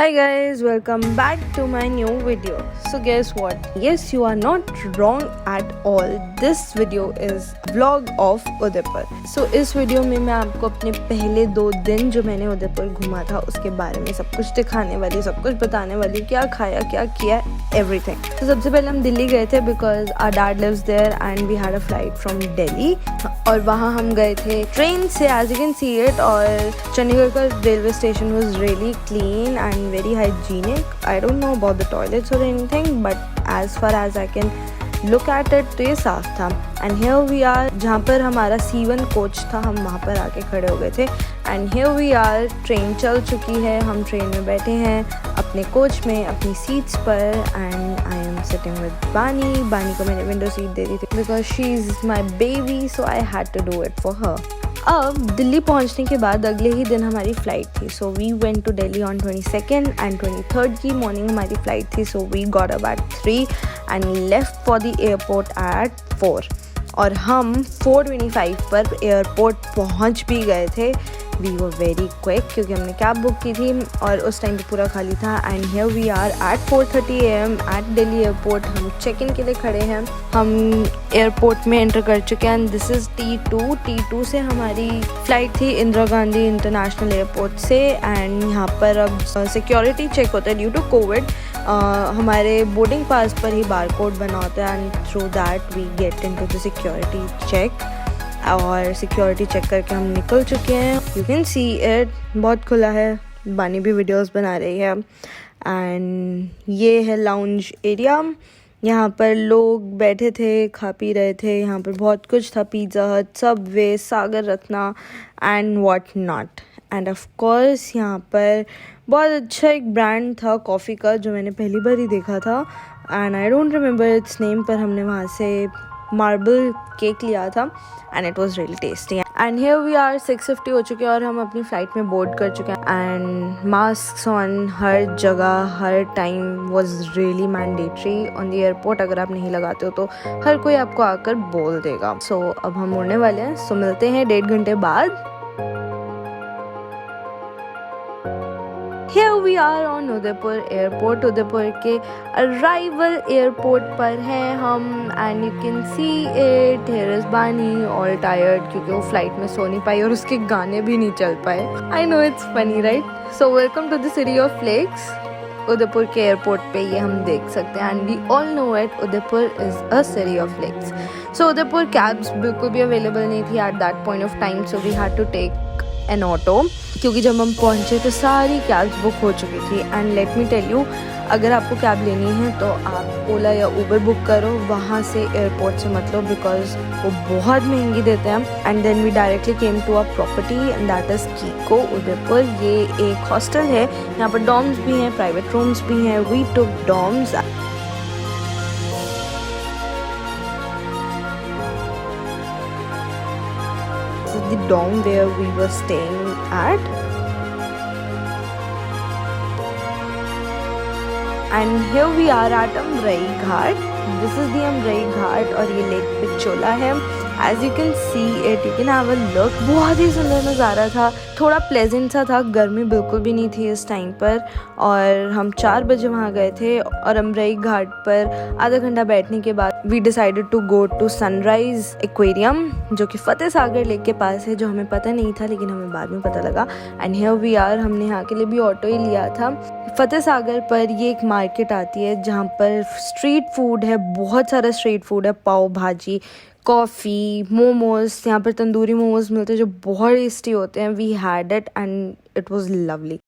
Hi guys, welcome back to my new video. So guess what? Yes, you are not wrong at all. This video is vlog of Udaipur. So इस video में मैं आपको अपने पहले 2 दिन जो मैंने उदयपुर घूमा था उसके बारे में सब कुछ दिखाने वाली, सब कुछ बताने वाली, क्या खाया, क्या किया, everything. तो सबसे पहले हम दिल्ली गए थे because our dad lives there and we had a flight from Delhi. और वहाँ हम गए थे ट्रेन से, as you can see it. और चंडीगढ़ का railway station was really clean and very hygienic. I don't know about the toilets or anything, but as far as I can look at it तो ये साफ था. And here we are, जहाँ पर हमारा C1 coach था, हम वहाँ पर आके खड़े हो गए थे. And here we are, train चल चुकी है, हम ट्रेन में बैठे हैं अपने कोच में, अपनी सीट्स पर. And I am sitting with बानी. बानी को मैंने विंडो सीट दे दी थी because she is my baby, so I had to do it for her. अब दिल्ली पहुंचने के बाद अगले ही दिन हमारी फ़्लाइट थी. So we went to Delhi on 22nd and 23rd की मॉर्निंग हमारी फ़्लाइट थी. So we got up at 3 and left for the airport at 4. और हम 4:25 पर एयरपोर्ट पहुंच भी गए थे. वी वर वेरी क्विक क्योंकि हमने कैब बुक की थी और उस टाइम पे पूरा खाली था. And here we are at 4:30 AM at Delhi airport. हम चेक इन के लिए खड़े हैं. हम एयरपोर्ट में एंटर कर चुके हैं. दिस इज़ T2 से हमारी फ़्लाइट थी इंदिरा गांधी इंटरनेशनल एयरपोर्ट से. एंड यहाँ पर अब सिक्योरिटी चेक होता है ड्यू टू कोविड. हमारे बोर्डिंग पास पर ही बार कोड बना होता है and through that we get into the security check. और सिक्योरिटी चेक करके हम निकल चुके हैं. यू कैन सी इट, बहुत खुला है. बानी भी वीडियोस बना रही है. एंड ये है लाउंज एरिया. यहाँ पर लोग बैठे थे, खा पी रहे थे. यहाँ पर बहुत कुछ था, पिज़्ज़ा हट, Subway, Sagar Ratna and what not. End of course यहाँ पर बहुत अच्छा एक ब्रांड था कॉफ़ी का जो मैंने पहली बार ही देखा था. And I don't remember its name, पर हमने वहाँ से मार्बल केक लिया था and it was really tasty. And here we are 6:50 हो चुके हैं और हम अपनी फ़्लाइट में बोर्ड कर चुके हैं. एंड मास्क ऑन हर जगह हर time was really mandatory on the airport. अगर आप नहीं लगाते हो तो हर कोई आपको आकर बोल देगा. सो अब हम उड़ने वाले हैं. सो मिलते हैं 1.5 घंटे बाद. Here we are on Udaipur airport. Udaipur के अराइवल एयरपोर्ट पर हैं हम. And you can see it. Here is बानी ऑल टायर्ड क्योंकि वो फ्लाइट में सो नहीं पाई और उसके गाने भी नहीं चल पाए. I know it's funny right. So welcome to the city of lakes. Udaipur के एयरपोर्ट पे ये हम देख सकते हैं. And we all know it, Udaipur is a city of lakes. So Udaipur cabs बिल्कुल भी अवेलेबल नहीं थी at that point of time. So we had to take an auto क्योंकि जब हम पहुंचे तो सारी कैब्स बुक हो चुकी थी. And let me tell you, अगर आपको कैब लेनी है तो आप ओला या उबर बुक करो. वहाँ से एयरपोर्ट से मत लो बिकॉज वो बहुत महंगी देते हैं. And then we directly came to a property and that is Kiko Udaipur. ये एक हॉस्टल है. यहाँ पर डॉर्म्स भी हैं, प्राइवेट रूम्स भी हैं. We took dorms. The dorm where we were staying at. And here we are at Amrai Ghat. This is the Amrai Ghat और ये लेक पिचोला है. As you can see it, you can have a look. बहुत ही सुंदर नज़ारा था. थोड़ा pleasant सा था. गर्मी बिल्कुल भी नहीं थी इस टाइम पर. और हम 4 बजे वहाँ गए थे और अमरई घाट पर आधा घंटा बैठने के बाद we decided to go to Sunrise Aquarium जो कि फतेह सागर लेक के पास है, जो हमें पता नहीं था लेकिन हमें बाद में पता लगा. And here we are. हमने यहाँ के लिए भी ऑटो ही लिया था. फतेह सागर पर ये एक मार्केट आती है जहाँ पर स्ट्रीट फूड है. बहुत सारा स्ट्रीट फूड है. पाव भाजी, कॉफ़ी, मोमोज. यहाँ पर तंदूरी मोमोज मिलते हैं जो बहुत टेस्टी होते हैं. We had it and it was lovely.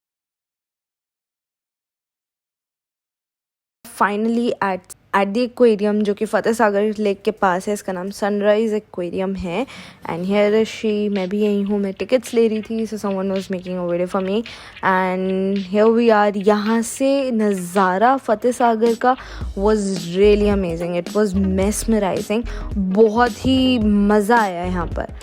Finally at the aquarium जो कि फतेह सागर लेक के पास है. इसका नाम सनराइज एक्वेरियम है. And here is she. मैं भी यही हूँ. मैं टिकट्स ले रही थी. So someone was making a video for me. And here we are. यहाँ से नज़ारा फतेह सागर का was really amazing. It was mesmerising. बहुत ही मज़ा आया यहाँ पर.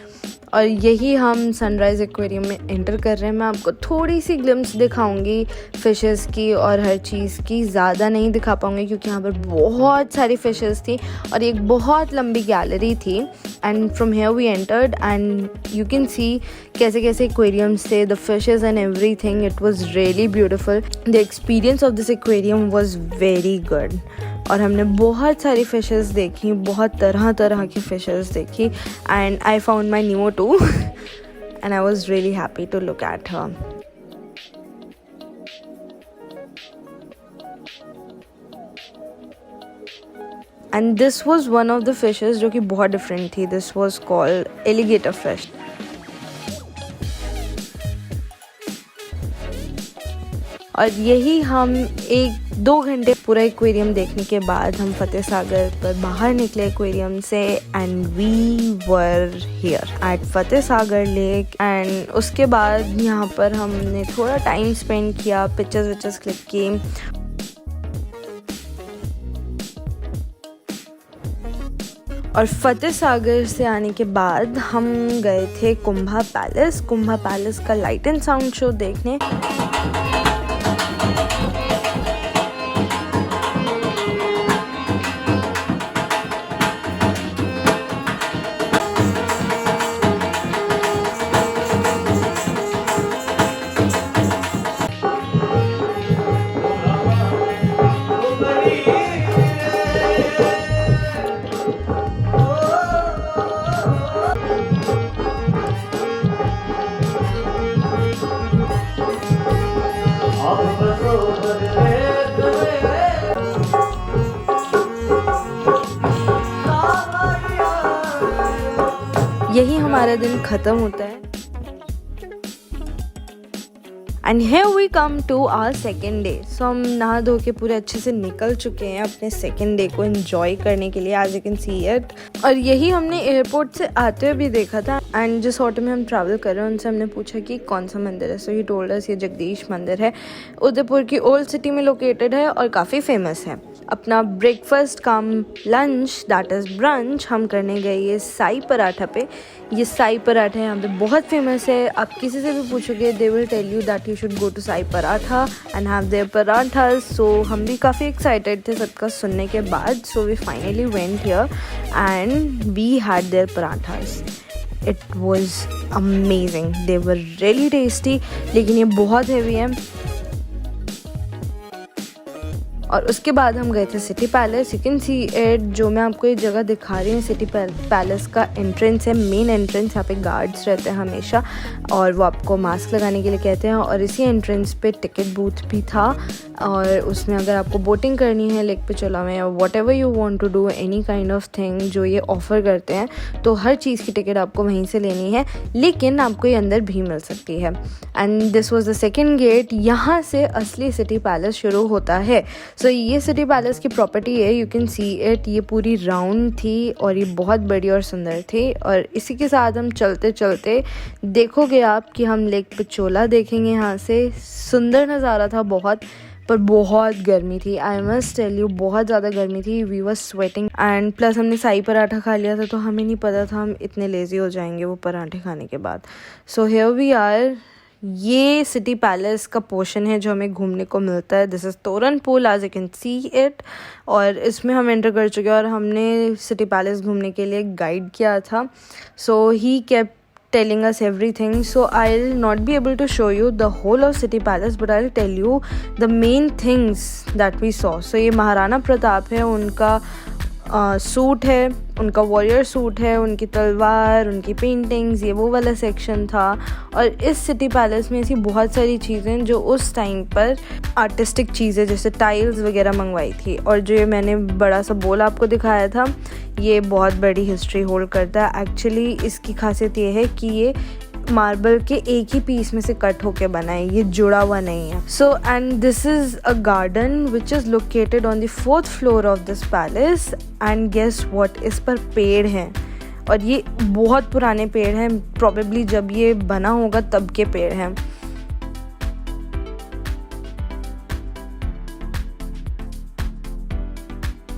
और यही हम सनराइज़ एक्वेरियम में एंटर कर रहे हैं। मैं आपको थोड़ी सी ग्लिम्स दिखाऊंगी फ़िशेस की और हर चीज़ की, ज़्यादा नहीं दिखा पाऊंगी क्योंकि यहाँ पर बहुत सारी फ़िशेस थी और एक बहुत लंबी गैलरी थी। And from here we entered and you can see कैसे कैसे एक्वेरियम्स थे, the fishes and everything. It was really beautiful. The experience of this aquarium was very good. और हमने बहुत सारी फ़िशेस देखी, बहुत तरह तरह की फ़िशेस देखी and I found my new two and I was really happy to look at her. And this was one of the fishes जो कि बहुत डिफरेंट थी। This was called alligator fish. और यही हम 1-2 घंटे पूरा एक्वेरियम देखने के बाद हम फतेह सागर पर बाहर निकले एक्वेरियम से and we were here at Fateh Sagar lake. And उसके बाद यहाँ पर हमने थोड़ा टाइम स्पेंड किया, पिक्चर्स क्लिक की। और फतेह सागर से आने के बाद हम गए थे कुंभा पैलेस का लाइट एंड साउंड शो देखने। यही हमारा दिन ख़त्म होता है। And here we come to our second day. So हम नहा धो के पूरे अच्छे से निकल चुके हैं अपने सेकेंड डे को एंजॉय करने के लिए, as you can see it. और यही हमने एयरपोर्ट से आते हुए भी देखा था। एंड जिस ऑटो में हम ट्रैवल कर रहे हैं उनसे हमने पूछा कि कौन सा मंदिर है। सो ही टोल्ड अस ये जगदीश मंदिर है, उदयपुर की ओल्ड सिटी में लोकेटेड है और काफ़ी फेमस है। अपना breakfast come lunch that is brunch हम करने गए ये साई पराठा पे। ये साई पराठा यहाँ पे बहुत फेमस है। आप किसी से भी पूछोगे they will tell you that you should go to Sai paratha and have their parathas. So हम भी काफ़ी एक्साइटेड थे सबका सुनने के बाद। So we finally went here and we had their parathas. It was amazing, they were really tasty. लेकिन ये बहुत हेवी है। और उसके बाद हम गए थे city palace. You can see it, जो मैं आपको ये जगह दिखा रही हूँ सिटी पैलेस का एंट्रेंस है, मेन एंट्रेंस। यहाँ पे गार्ड्स रहते हैं हमेशा और वो आपको मास्क लगाने के लिए कहते हैं। और इसी एंट्रेंस पे टिकट बूथ भी था और उसमें अगर आपको बोटिंग करनी है लेक पे चला में, what ever you want to do any kind of thing जो ये ऑफ़र करते हैं, तो हर चीज़ की टिकट आपको वहीं से लेनी है, लेकिन आपको ये अंदर भी मिल सकती है। And this was the second gate. यहाँ से असली सिटी पैलेस शुरू होता है। सो ये सिटी पैलेस की प्रॉपर्टी है, यू कैन सी इट। ये पूरी राउंड थी और ये बहुत बड़ी और सुंदर थी। और इसी के साथ हम चलते चलते देखोगे आप कि हम लेक पिचोला देखेंगे। यहाँ से सुंदर नज़ारा था बहुत, पर बहुत गर्मी थी। आई मस्ट टेल यू, बहुत ज़्यादा गर्मी थी। We were sweating and plus हमने साई पराठा खा लिया था, तो हमें नहीं पता था हम इतने लेज़ी हो जाएंगे वो पराठे खाने के बाद। So here we are. ये सिटी पैलेस का पोर्शन है जो हमें घूमने को मिलता है। This is Toran pool, as you can see it. और इसमें हम एंटर कर चुके हैं और हमने सिटी पैलेस घूमने के लिए गाइड किया था। So he kept telling us everything. So I'll not be able to show you the whole of City Palace, but I'll tell you the main things that we saw. So ये महाराणा प्रताप है, उनका suit है, उनका warrior suit है, उनकी तलवार, उनकी paintings, ये वो वाला सेक्शन था। और इस सिटी पैलेस में ऐसी बहुत सारी चीज़ें जो उस टाइम पर आर्टिस्टिक चीज़ें जैसे टाइल्स वगैरह मंगवाई थी। और जो ये मैंने बड़ा सा बोल आपको दिखाया था, ये बहुत बड़ी हिस्ट्री होल्ड करता है। एक्चुअली इसकी खासियत ये है कि ये मार्बल के एक ही पीस में से कट होके बना है, ये जुड़ा हुआ नहीं है। So and this is a garden which is located on the 4th floor of this palace. And guess what, इस पर पेड़ हैं और ये बहुत पुराने पेड़ हैं, प्रॉबेबली जब ये बना होगा तब के पेड़ हैं।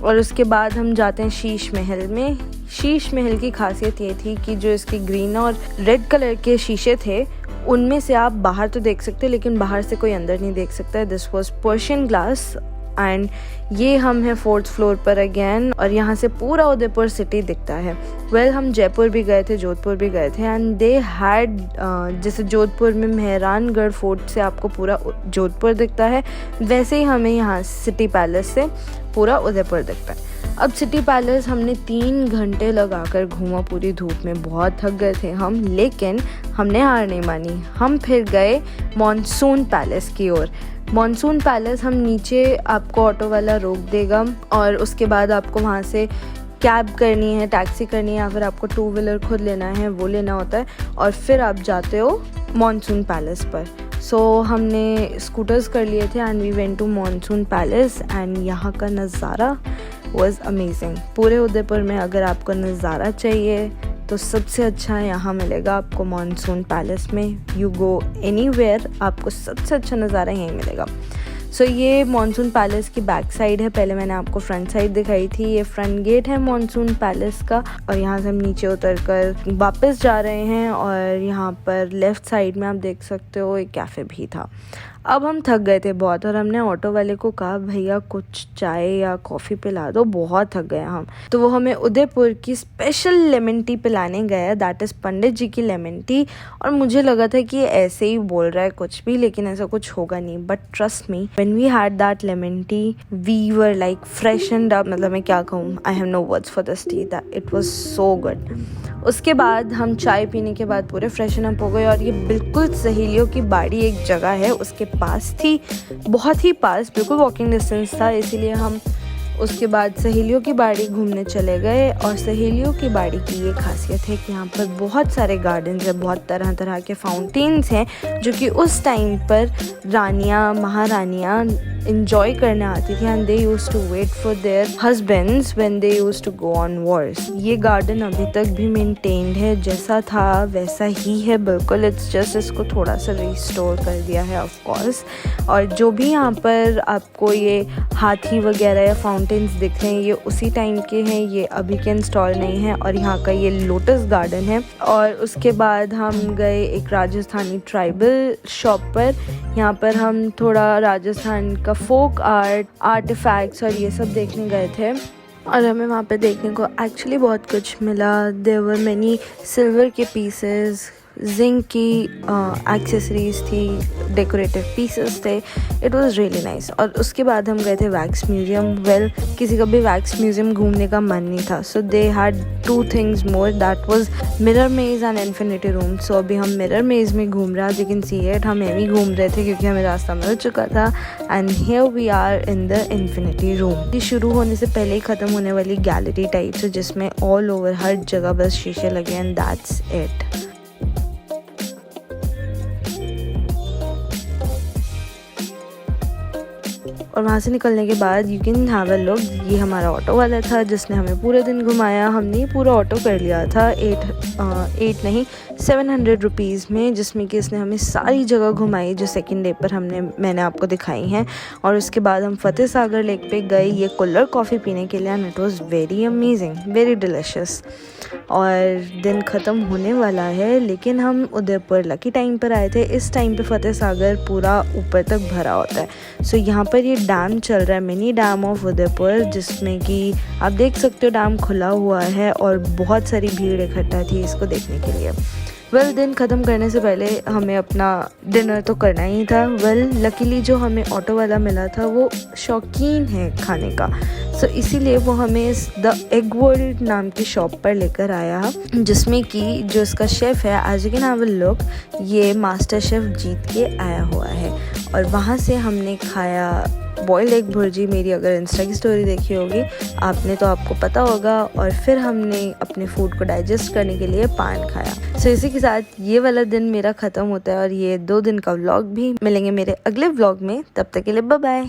और उसके बाद हम जाते हैं शीश महल में। शीश महल की खासियत ये थी कि जो इसके ग्रीन और रेड कलर के शीशे थे उनमें से आप बाहर तो देख सकते, लेकिन बाहर से कोई अंदर नहीं देख सकता है। This was Persian glass and ये हम हैं 4th फ्लोर पर अगेन, और यहाँ से पूरा उदयपुर सिटी दिखता है। हम जयपुर भी गए थे, जोधपुर भी गए थे, एंड दे हैड जैसे जोधपुर में मेहरानगढ़ फोर्ट से आपको पूरा जोधपुर दिखता है, वैसे ही हमें यहाँ सिटी पैलेस से पूरा उदयपुर दिखता है। अब सिटी पैलेस हमने 3 घंटे लगाकर घूमा पूरी धूप में, बहुत थक गए थे हम, लेकिन हमने हार नहीं मानी। हम फिर गए मॉनसून पैलेस की ओर। मॉनसून पैलेस हम नीचे आपको ऑटो वाला रोक देगा और उसके बाद आपको वहाँ से कैब करनी है, टैक्सी करनी है, या फिर आपको 2 व्हीलर खुद लेना है, वो लेना होता है, और फिर आप जाते हो मॉनसून पैलेस पर। सो हमने स्कूटर्स कर लिए थे and we went to monsoon palace एंड यहाँ का नज़ारा वॉज अमेजिंग। पूरे उदयपुर में अगर आपको नज़ारा चाहिए तो सबसे अच्छा यहाँ मिलेगा आपको मॉनसून पैलेस में। यू गो एनीवेयर, आपको सबसे अच्छा नज़ारा यहीं मिलेगा। सो ये मॉनसून पैलेस की बैक साइड है, पहले मैंने आपको फ्रंट साइड दिखाई थी। ये फ्रंट गेट है मॉनसून पैलेस का, और यहाँ से हम नीचे उतर कर वापस जा रहे हैं, और यहाँ पर लेफ़्ट साइड में आप देख सकते हो एक कैफ़े भी था। अब हम थक गए थे बहुत, और हमने ऑटो वाले को कहा भैया कुछ चाय या कॉफ़ी पिला दो, बहुत थक गए हम। तो वो हमें उदयपुर की स्पेशल लेमन टी पिलाने गया, दैट इज़ पंडित जी की लेमन टी। और मुझे लगा था कि ऐसे ही बोल रहा है कुछ भी, लेकिन ऐसा कुछ होगा नहीं। But trust me, when we had that lemon tea we were like freshened up. मतलब मैं क्या कहूँ, I have no words for this tea, that it was so good. उसके बाद हम चाय पीने के बाद पूरे फ्रेशन अप हो गए, और ये बिल्कुल सहेलियों की बाड़ी एक जगह है उसके पास थी, बहुत ही पास, बिल्कुल वॉकिंग डिस्टेंस था, इसीलिए हम उसके बाद सहेलियों की बाड़ी घूमने चले गए। और सहेलियों की बाड़ी की ये खासियत है कि यहाँ पर बहुत सारे गार्डन्स हैं, बहुत तरह तरह के फाउंटेन्स हैं, जो कि उस टाइम पर रानियाँ महारानियाँ इंजॉय करने आती थी, and they used to wait for their husbands when they used to go on wars. ये गार्डन अभी तक भी मेंटेन्ड है, जैसा था वैसा ही है बिल्कुल। इट्स जस्ट इसको थोड़ा सा रिस्टोर कर दिया है ऑफ कोर्स। और जो भी यहाँ पर आपको ये हाथी वगैरह या फाउंटेन्स दिख रहे हैं, ये उसी टाइम के हैं, ये अभी के इंस्टॉल नहीं है। और यहाँ का ये लोटस गार्डन है। और उसके बाद हम गए एक राजस्थानी ट्राइबल शॉप पर। यहाँ पर हम थोड़ा राजस्थान का फोक आर्टिफैक्ट्स और ये सब देखने गए थे, और हमें वहाँ पे देखने को एक्चुअली बहुत कुछ मिला। देयर वर मैनी सिल्वर के पीसेस, जिंक की एक्सेसरीज थी, डेकोरेटिव पीसेस थे। It was really nice. और उसके बाद हम गए थे वैक्स म्यूज़ियम। किसी का भी वैक्स म्यूज़ियम घूमने का मन नहीं था, so they had 2 things more, that was mirror maze and infinity room. So अभी हम मिरर मेज़ में घूम रहे हैं, यू कैन सी इट। हम एवं घूम रहे थे क्योंकि हमें रास्ता मिल चुका था, and here we are in the infinity room. ये शुरू होने से पहले ही ख़त्म होने वाली गैलरी टाइप है, जिसमें ऑल ओवर हर जगह बस शीशे लगे, एंड दैट्स इट। और वहाँ से निकलने के बाद you can have a look, ये हमारा ऑटो वाला था जिसने हमें पूरे दिन घुमाया। हमने पूरा ऑटो कर लिया था 700 रुपीज़ में, जिसमें कि इसने हमें सारी जगह घुमाई जो सेकंड डे पर मैंने आपको दिखाई हैं। और उसके बाद हम फतेह सागर लेक पे गए ये कुल्हड़ कॉफ़ी पीने के लिए, and it was very amazing, very delicious. और दिन ख़त्म होने वाला है, लेकिन हम उदयपुर लकी टाइम पर आए थे। इस टाइम पे फतेह सागर पूरा ऊपर तक भरा होता है। सो यहाँ पर ये डैम चल रहा है, मिनी डैम ऑफ उदयपुर, जिसमें कि आप देख सकते हो डैम खुला हुआ है, और बहुत सारी भीड़ इकट्ठा थी इसको देखने के लिए। दिन ख़त्म करने से पहले हमें अपना डिनर तो करना ही था। लकीली जो हमें ऑटो वाला मिला था वो शौकीन है खाने का, सो इसीलिए वो हमें इस द एग वर्ल्ड नाम की शॉप पर लेकर आया, जिसमें कि जो इसका शेफ़ है, as you can have a look, ये मास्टर शेफ़ जीत के आया हुआ है। और वहाँ से हमने खाया बॉइल्ड एग भुर्जी। मेरी अगर इंस्टा की स्टोरी देखी होगी आपने तो आपको पता होगा। और फिर हमने अपने फूड को डाइजेस्ट करने के लिए पान खाया। सो इसी के साथ ये वाला दिन मेरा ख़त्म होता है, और ये 2 दिन का व्लॉग भी। मिलेंगे मेरे अगले व्लॉग में, तब तक के लिए बाय बाय।